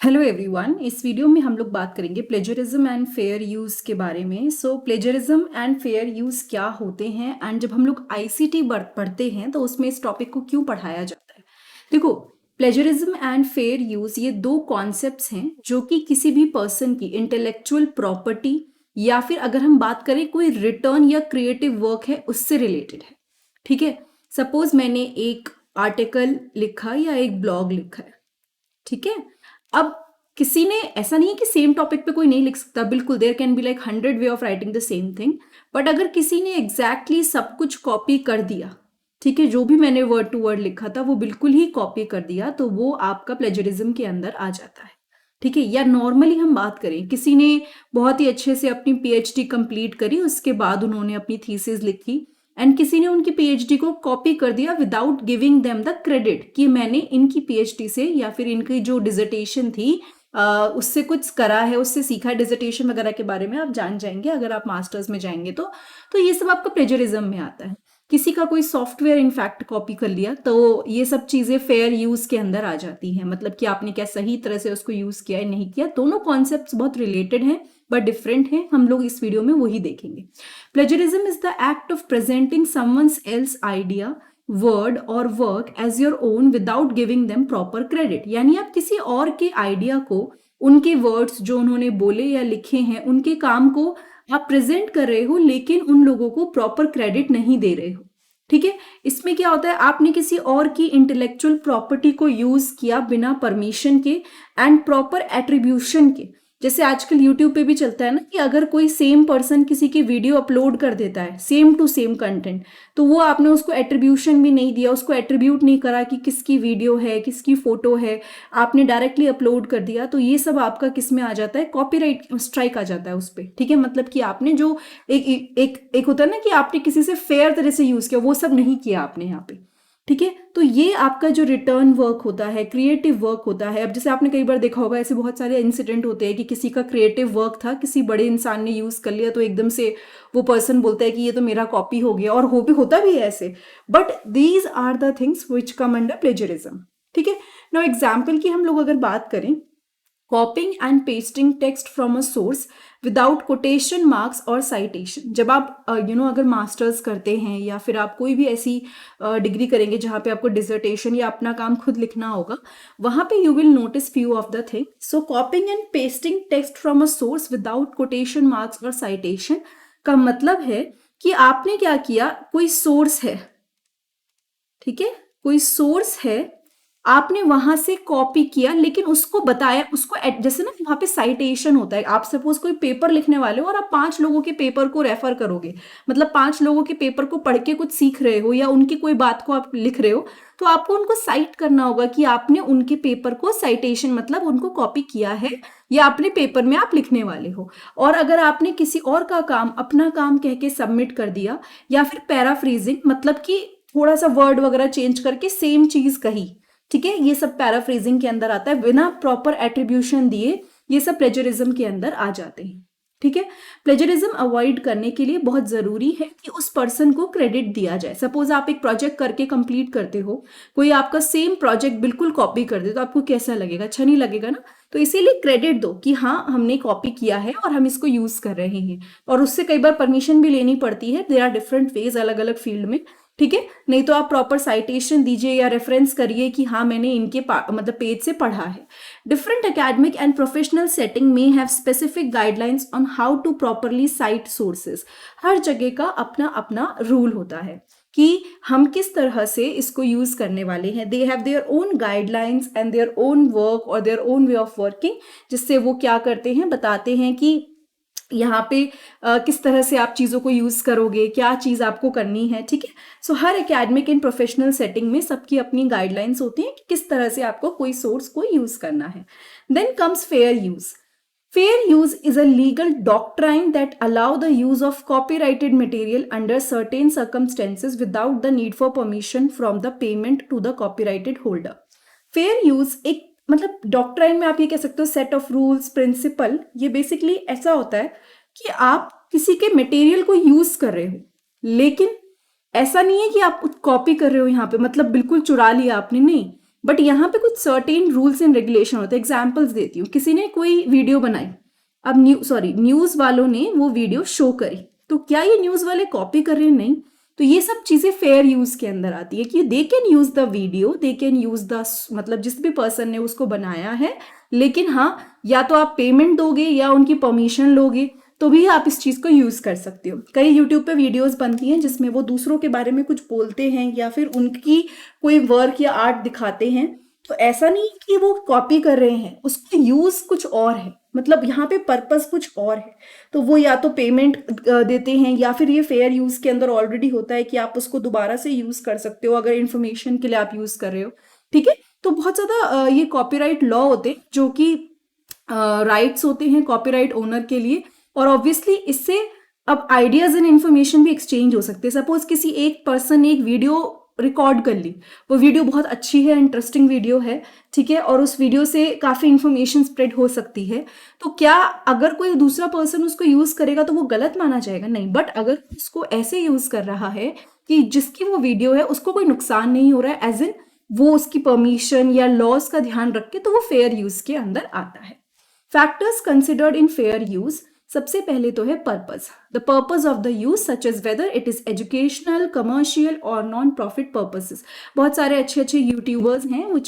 Hello everyone, इस video में हम लोग बात करेंगे प्लेजरिज्म एंड फेयर यूज के बारे में। सो प्लेजरिज्म एंड फेयर यूज क्या होते हैं एंड जब हम लोग आईसीटी पढ़ते हैं तो उसमें इस टॉपिक को क्यों पढ़ाया जाता है। देखो, प्लेजरिज्म एंड फेयर यूज ये दो कॉन्सेप्ट्स हैं जो कि किसी भी पर्सन की इंटेलेक्चुअल प्रॉपर्टी या फिर अगर हम बात करें कोई रिटर्न या क्रिएटिव वर्क है उससे रिलेटेड है। ठीक है, सपोज मैंने एक आर्टिकल लिखा या एक ब्लॉग लिखा है। ठीक है, अब किसी ने, ऐसा नहीं है कि सेम टॉपिक पे कोई नहीं लिख सकता, बिल्कुल there can be like 100 way of writing the same thing, but अगर किसी ने एग्जैक्टली सब कुछ कॉपी कर दिया, ठीक है, जो भी मैंने वर्ड टू वर्ड लिखा था वो बिल्कुल ही कॉपी कर दिया, तो वो आपका प्लेजरिज्म के अंदर आ जाता है। ठीक है, या नॉर्मली हम बात करें, किसी ने बहुत ही अच्छे से अपनी पीएचडी कंप्लीट करी, उसके बाद उन्होंने अपनी थीसिस लिखी एंड किसी ने उनकी पीएचडी को कॉपी कर दिया without giving them the credit कि मैंने इनकी पीएचडी से या फिर इनकी जो डिसर्टेशन थी उससे कुछ करा है, उससे सीखा है। डिसर्टेशन वगैरह के बारे में आप जान जाएंगे अगर आप मास्टर्स में जाएंगे तो ये सब आपका प्लेजरिज्म में आता है। किसी का कोई सॉफ्टवेयर इनफैक्ट कॉपी कर लिया तो ये सब चीजें फेयर यूज के अंदर आ जाती हैं, मतलब कि आपने क्या सही तरह से उसको यूज किया है नहीं किया। दोनों कॉन्सेप्ट्स बहुत रिलेटेड हैं बट डिफरेंट हैं, हम लोग इस वीडियो में वही देखेंगे। Plagiarism is the act of presenting someone's else idea, word और work as your own without giving them proper credit. यानी आप किसी और के आइडिया को, उनके वर्ड्स जो उन्होंने बोले या लिखे हैं, उनके काम को आप प्रेजेंट कर रहे हो लेकिन उन लोगों को प्रॉपर क्रेडिट नहीं दे रहे हो। ठीक है, इसमें क्या होता है, आपने किसी और की इंटेलेक्चुअल प्रॉपर्टी को यूज किया बिना परमिशन के एंड प्रॉपर एट्रीब्यूशन के। जैसे आजकल यूट्यूब पे भी चलता है ना कि अगर कोई सेम पर्सन किसी की वीडियो अपलोड कर देता है सेम टू सेम कंटेंट, तो वो आपने उसको एट्रीब्यूशन भी नहीं दिया, उसको एट्रीब्यूट नहीं करा कि किसकी वीडियो है, किसकी फोटो है, आपने डायरेक्टली अपलोड कर दिया, तो ये सब आपका किस में आ जाता है, कॉपीराइट स्ट्राइक आ जाता है उस पर। ठीक है, मतलब कि आपने जो एक होता है ना कि आपने किसी से फेयर तरह से यूज किया, वो सब नहीं किया आपने यहाँ पे। ठीक है, तो ये आपका जो रिटर्न वर्क होता है, क्रिएटिव वर्क होता है। अब जैसे आपने कई बार देखा होगा, ऐसे बहुत सारे इंसिडेंट होते हैं कि किसी का क्रिएटिव वर्क था, किसी बड़े इंसान ने यूज कर लिया, तो एकदम से वो पर्सन बोलता है कि ये तो मेरा कॉपी हो गया, और हो भी होता भी है ऐसे। But these are the things which come under plagiarism. ठीक है, नाउ एग्जाम्पल की हम लोग अगर बात करें, कॉपिंग and pasting text from a source without quotation marks और साइटेशन। जब आप अगर मास्टर्स करते हैं या फिर आप कोई भी ऐसी डिग्री करेंगे जहाँ पे आपको डिसर्टेशन या अपना काम खुद लिखना होगा, वहाँ पे you will notice few of the thing. So कॉपिंग and pasting text from a source without quotation marks और साइटेशन का मतलब है कि आपने क्या किया, कोई सोर्स है, ठीक है, कोई सोर्स है, आपने वहां से कॉपी किया लेकिन उसको बताया, उसको जैसे ना वहां पे साइटेशन होता है। आप सपोज कोई पेपर लिखने वाले हो और आप 5 लोगों के पेपर को रेफर करोगे, मतलब 5 लोगों के पेपर को पढ़ के कुछ सीख रहे हो या उनकी कोई बात को आप लिख रहे हो, तो आपको उनको साइट करना होगा कि आपने उनके पेपर को, साइटेशन मतलब उनको कॉपी किया है या अपने पेपर में आप लिखने वाले हो। और अगर आपने किसी और का काम अपना काम कह के सबमिट कर दिया या फिर पैराफ्रेजिंग, मतलब कि थोड़ा सा वर्ड वगैरह चेंज करके सेम चीज कही, ठीक है, ये सब पैराफ्रेजिंग के अंदर आता है, बिना प्रॉपर एट्रीब्यूशन दिए ये सब प्लेजरिज्म के अंदर आ जाते हैं। ठीक है, प्लेजरिज्म अवॉइड करने के लिए बहुत जरूरी है कि उस पर्सन को क्रेडिट दिया जाए। सपोज आप एक प्रोजेक्ट करके कंप्लीट करते हो, कोई आपका सेम प्रोजेक्ट बिल्कुल कॉपी कर दे, तो आपको कैसा लगेगा, अच्छा नहीं लगेगा ना। तो इसीलिए क्रेडिट दो कि हाँ हमने कॉपी किया है और हम इसको यूज कर रहे हैं, और उससे कई बार परमिशन भी लेनी पड़ती है। देयर आर डिफरेंट वेज अलग अलग फील्ड में। ठीक है, नहीं तो आप प्रॉपर साइटेशन दीजिए या रेफरेंस करिए कि हाँ मैंने इनके मतलब पेज से पढ़ा है। Different academic and professional setting में have specific guidelines on how to properly cite sources. हर जगह का अपना अपना रूल होता है कि हम किस तरह से इसको यूज करने वाले हैं। They have their own guidelines and their own work और their own way of working, जिससे वो क्या करते हैं, बताते हैं कि यहाँ पे किस तरह से आप चीज़ों को यूज़ करोगे, क्या चीज़ आपको करनी है। ठीक है, सो हर एकेडमिक एंड प्रोफेशनल सेटिंग में सबकी अपनी गाइडलाइंस होती हैं कि किस तरह से आपको कोई सोर्स को यूज़ करना है। Then comes fair use. Fair use is a legal doctrine that allow the use of copyrighted material under certain circumstances without the need for permission from the payment to the copyrighted holder. Fair use एक मतलब doctrine में आप ये कह सकते हो set of rules, principal. ये basically ऐसा होता है कि आप किसी के मटेरियल को यूज कर रहे हो, लेकिन ऐसा नहीं है कि आप कॉपी कर रहे हो यहाँ पे, मतलब बिल्कुल चुरा लिया आपने, नहीं। बट यहाँ पे कुछ सर्टेन रूल्स एंड रेगुलेशन होते हैं। एग्जाम्पल्स देती हूँ, किसी ने कोई वीडियो बनाई, अब न्यूज़ वालों ने वो वीडियो शो करी, तो क्या ये न्यूज़ वाले कॉपी कर रहे हैं? नहीं। तो ये सब चीज़ें फेयर यूज़ के अंदर आती है कि they can use the video, they can use the, मतलब जिस भी पर्सन ने उसको बनाया है, लेकिन हाँ, या तो आप पेमेंट दोगे या उनकी परमिशन लोगे, तो भी आप इस चीज़ को यूज़ कर सकते हो। कई यूट्यूब पे वीडियोस बनती हैं जिसमें वो दूसरों के बारे में कुछ बोलते हैं या फिर उनकी कोई वर्क या आर्ट दिखाते हैं, तो ऐसा नहीं कि वो कॉपी कर रहे हैं, उसका यूज़ कुछ और है, मतलब यहाँ पे पर्पस कुछ और है। तो वो या तो पेमेंट देते हैं या फिर ये फेयर यूज़ के अंदर ऑलरेडी होता है कि आप उसको दोबारा से यूज़ कर सकते हो अगर इन्फॉर्मेशन के लिए आप यूज़ कर रहे हो। ठीक है, तो बहुत ज़्यादा ये कॉपीराइट लॉ होते हैं जो कि राइट्स होते हैं कॉपीराइट ओनर के लिए, और ऑब्वियसली इससे अब आइडियाज एंड इन्फॉर्मेशन भी एक्सचेंज हो सकते हैं। सपोज किसी एक पर्सन ने एक वीडियो रिकॉर्ड कर ली, वो वीडियो बहुत अच्छी है, इंटरेस्टिंग वीडियो है, ठीक है, और उस वीडियो से काफ़ी इन्फॉर्मेशन स्प्रेड हो सकती है, तो क्या अगर कोई दूसरा पर्सन उसको यूज़ करेगा तो वो गलत माना जाएगा? नहीं। बट अगर उसको ऐसे यूज़ कर रहा है कि जिसकी वो वीडियो है उसको कोई नुकसान नहीं हो रहा है, एज इन वो उसकी परमिशन या लॉज का ध्यान रख के, तो वो फेयर यूज़ के अंदर आता है। Factors considered in fair use, सबसे पहले तो है purpose, the purpose of the use such as whether it is educational, commercial और नॉन प्रॉफिट पर्पसेस। बहुत सारे अच्छे अच्छे यूट्यूबर्स हैं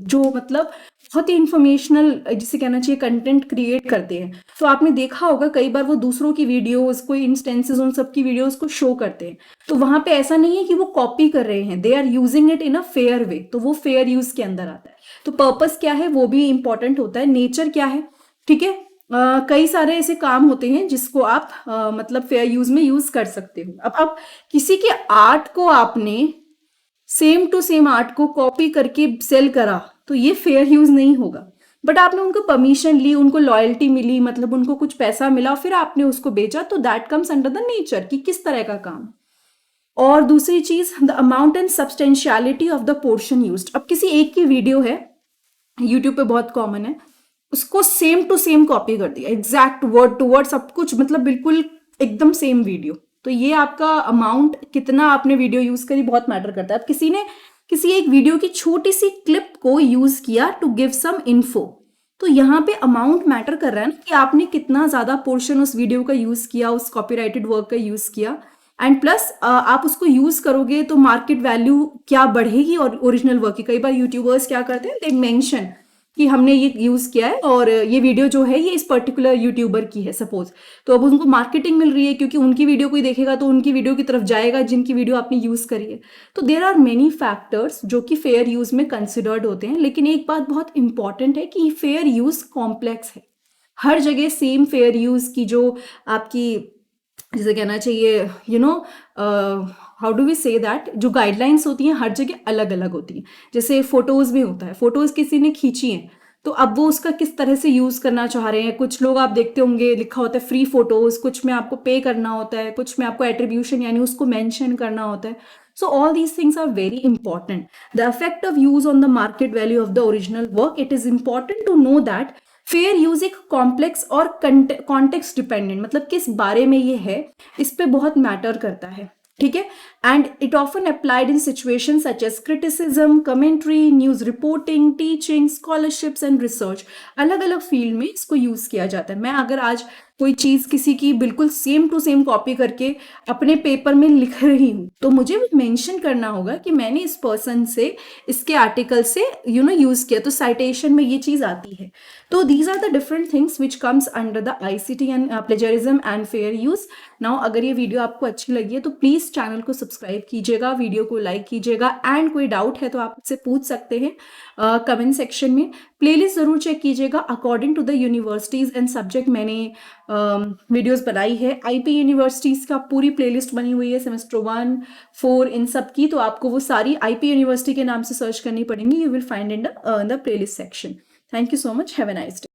जो मतलब बहुत ही इंफॉर्मेशनल, जिसे कहना चाहिए, कंटेंट क्रिएट करते हैं। तो आपने देखा होगा कई बार वो दूसरों की वीडियोस, कोई इंस्टेंसेस उन सब की वीडियोस को शो करते हैं, तो वहां पे ऐसा नहीं है कि वो कॉपी कर रहे हैं, they are using it in a fair way, तो वो फेयर यूज के अंदर आता है। तो पर्पस क्या है वो भी इंपॉर्टेंट होता है, नेचर क्या है, ठीक है। कई सारे ऐसे काम होते हैं जिसको आप मतलब फेयर यूज में यूज कर सकते हो। अब किसी के आर्ट को आपने सेम टू सेम आर्ट को कॉपी करके सेल करा, तो ये फेयर यूज नहीं होगा। बट आपने उनको परमिशन ली, उनको लॉयल्टी मिली, मतलब उनको कुछ पैसा मिला, फिर आपने उसको बेचा, तो that comes under the nature कि किस तरह का काम। और दूसरी चीज, the amount and substantiality of the portion used. अब किसी एक की वीडियो है, यूट्यूब पे बहुत कॉमन है, उसको सेम टू सेम कॉपी कर दिया, एग्जैक्ट वर्ड टू वर्ड सब कुछ, मतलब बिल्कुल एकदम सेम वीडियो, तो ये आपका अमाउंट, कितना आपने वीडियो यूज करी, बहुत मैटर करता है। अब किसी ने किसी एक वीडियो की छोटी सी क्लिप को यूज किया टू गिव सम इन्फो, तो यहाँ पे अमाउंट मैटर कर रहा है ना, कि आपने कितना ज्यादा पोर्शन उस वीडियो का यूज किया, उस कॉपीराइटेड वर्क का यूज किया, एंड प्लस आप उसको यूज करोगे तो मार्केट वैल्यू क्या बढ़ेगी और ओरिजिनल वर्क की। कई बार यूट्यूबर्स क्या करते हैं, दे मेंशन कि हमने ये यूज किया है और ये वीडियो जो है ये इस पर्टिकुलर यूट्यूबर की है सपोज, तो अब उनको मार्केटिंग मिल रही है क्योंकि उनकी वीडियो कोई देखेगा तो उनकी वीडियो की तरफ जाएगा जिनकी वीडियो आपने यूज करी है। तो देयर आर मेनी फैक्टर्स जो कि फेयर यूज में कंसिडर्ड होते हैं, लेकिन एक बात बहुत इंपॉर्टेंट है कि फेयर यूज कॉम्प्लेक्स है। हर जगह सेम फेयर यूज की जो आपकी, जिसे कहना चाहिए, how do we say that, जो गाइडलाइंस होती हैं हर जगह अलग अलग होती हैं। जैसे फोटोज में होता है, फोटोज किसी ने खींची हैं, तो अब वो उसका किस तरह से यूज करना चाह रहे हैं। कुछ लोग आप देखते होंगे लिखा होता है फ्री फोटोज, कुछ में आपको पे करना होता है, कुछ में आपको एट्रीब्यूशन यानी उसको मेंशन करना होता है। So all these things are very important. The effect of use on the market value of the original work, it is important to know that fair use एक कॉम्प्लेक्स और कॉन्टेक्स्ट डिपेंडेंट, मतलब किस बारे में ये है, इस पे बहुत मैटर करता है, ठीक है। And it often applied in situation such as criticism, commentary, news reporting, teaching, scholarships and research. अलग अलग फील्ड में इसको यूज किया जाता है। मैं अगर आज कोई चीज किसी की बिल्कुल सेम टू सेम कॉपी करके अपने पेपर में लिख रही हूँ, तो मुझे वो मेंशन करना होगा कि मैंने इस पर्सन से, इसके आर्टिकल से यूज किया, तो साइटेशन में ये चीज आती है। तो these are the different things which comes under the ICT and plagiarism and fair use. Now अगर ये वीडियो आपको अच्छी लगी है तो प्लीज चैनल को सब्सक्राइब कीजिएगा, वीडियो को लाइक कीजिएगा, एंड कोई डाउट है तो आप मुझसे पूछ सकते हैं कमेंट सेक्शन में। प्लेलिस्ट जरूर चेक कीजिएगा according to the universities and subject. मैंने वीडियोस बनाई है, IP यूनिवर्सिटीज का पूरी प्लेलिस्ट बनी हुई है, सेमेस्टर 1, 4 इन सब की, तो आपको वो सारी IP यूनिवर्सिटी के नाम से सर्च करनी पड़ेंगी, you will find in the playlist section. Thank you so much. Have a nice day.